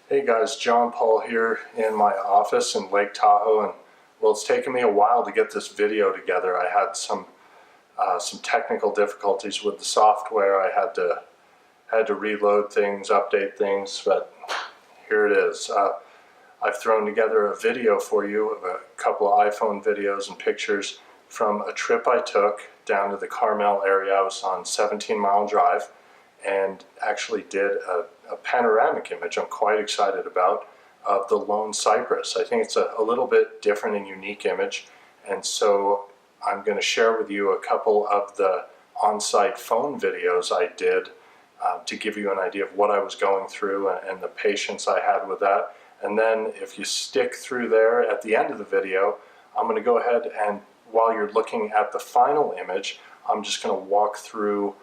Hey guys, John Paul here in my office in Lake Tahoe, and well, it's taken me a while to get this video together. I had some technical difficulties with the software. I had to reload things, update things, but here it is. I've thrown together a video for you of a couple of iPhone videos and pictures from a trip I took down to the Carmel area. I was on 17-mile drive and actually did a panoramic image I'm quite excited about of the Lone Cypress. I think it's a little bit different and unique image, and so I'm going to share with you a couple of the on-site phone videos I did to give you an idea of what I was going through and the patience I had with that. And then if you stick through there at the end of the video, I'm going to go ahead and while you're looking at the final image, I'm just going to walk through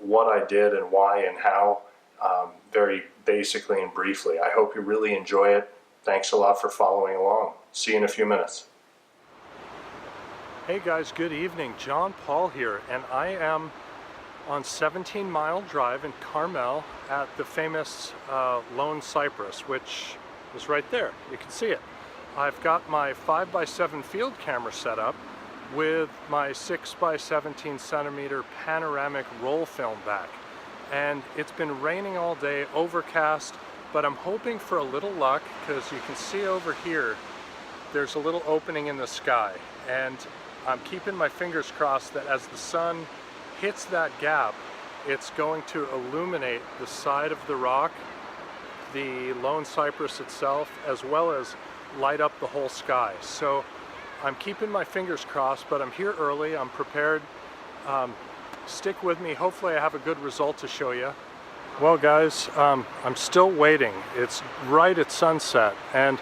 what I did and why and how, very basically and briefly. I hope you really enjoy it. Thanks a lot for following along. See you in a few minutes. Hey guys, good evening. John Paul here, and I am on 17-mile drive in Carmel at the famous Lone Cypress, which is right there. You can see it. I've got my 5x7 field camera set up with my 6x17 centimeter panoramic roll film back. And it's been raining all day, overcast, but I'm hoping for a little luck because you can see over here there's a little opening in the sky, and I'm keeping my fingers crossed that as the sun hits that gap, it's going to illuminate the side of the rock, the Lone Cypress itself, as well as light up the whole sky. So I'm keeping my fingers crossed, but I'm here early, I'm prepared. Stick with me, hopefully I have a good result to show you. Well guys, I'm still waiting. It's right at sunset, and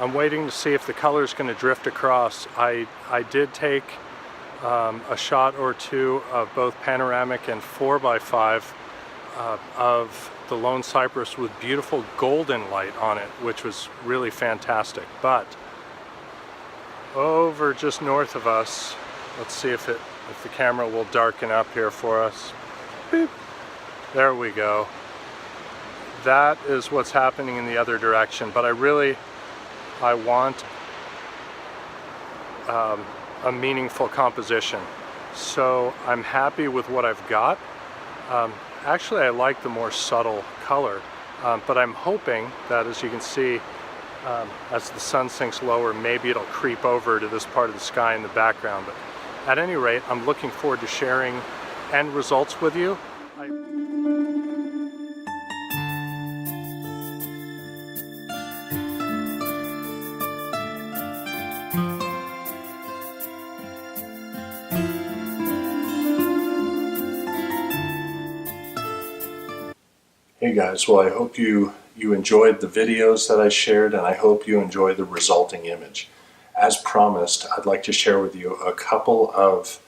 I'm waiting to see if the color is going to drift across. I did take a shot or two of both panoramic and 4x5 of the Lone Cypress with beautiful golden light on it, which was really fantastic. But over just north of us, let's see if the camera will darken up here for us. Beep. There we go. That is what's happening in the other direction, but I want a meaningful composition. So I'm happy with what I've got. Actually, I like the more subtle color, but I'm hoping that, as you can see, as the sun sinks lower, maybe it'll creep over to this part of the sky in the background. But at any rate, I'm looking forward to sharing end results with you. Hey guys, well I hope you enjoyed the videos that I shared, and I hope you enjoy the resulting image. As promised, I'd like to share with you a couple of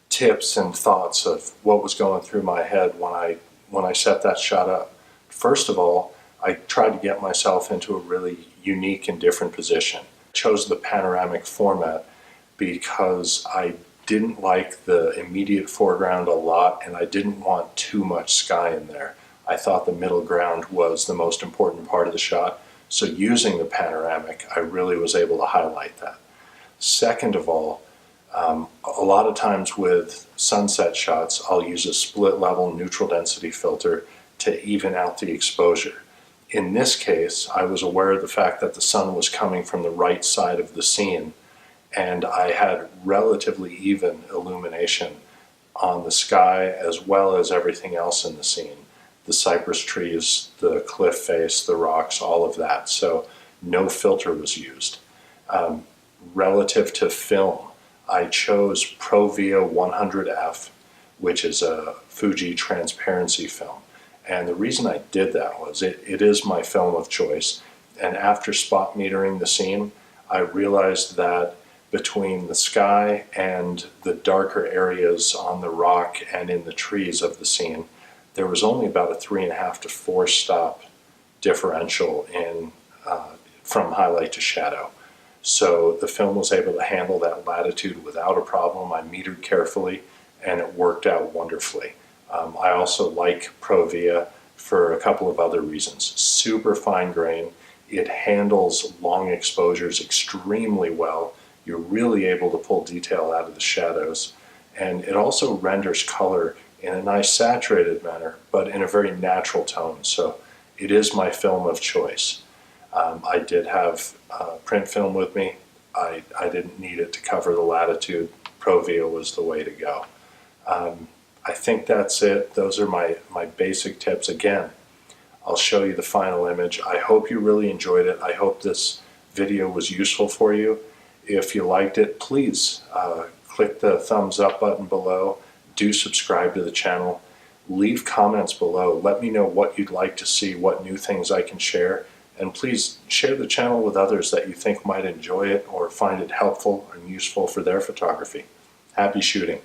tips and thoughts of what was going through my head when I set that shot up. First of all, I tried to get myself into a really unique and different position. I chose the panoramic format because I didn't like the immediate foreground a lot, and I didn't want too much sky in there. I thought the middle ground was the most important part of the shot, so using the panoramic, I really was able to highlight that. Second of all, a lot of times with sunset shots, I'll use a split level neutral density filter to even out the exposure. In this case, I was aware of the fact that the sun was coming from the right side of the scene, and I had relatively even illumination on the sky as well as everything else in the scene. The cypress trees, the cliff face, the rocks, all of that. So no filter was used. Relative to film, I chose ProVia 100F, which is a Fuji transparency film. And the reason I did that was it is my film of choice. And after spot metering the scene, I realized that between the sky and the darker areas on the rock and in the trees of the scene, there was only about a 3.5 to 4 stop differential in from highlight to shadow. So the film was able to handle that latitude without a problem. I metered carefully, and it worked out wonderfully. I also like ProVia for a couple of other reasons. Super fine grain. It handles long exposures extremely well. You're really able to pull detail out of the shadows. And it also renders color in a nice saturated manner, but in a very natural tone. So it is my film of choice. I did have print film with me. I didn't need it to cover the latitude. Provia was the way to go. I think that's it. Those are my basic tips. Again, I'll show you the final image. I hope you really enjoyed it. I hope this video was useful for you. If you liked it, please click the thumbs up button below. Do subscribe to the channel. Leave comments below. Let me know what you'd like to see, what new things I can share. And please share the channel with others that you think might enjoy it or find it helpful and useful for their photography. Happy shooting.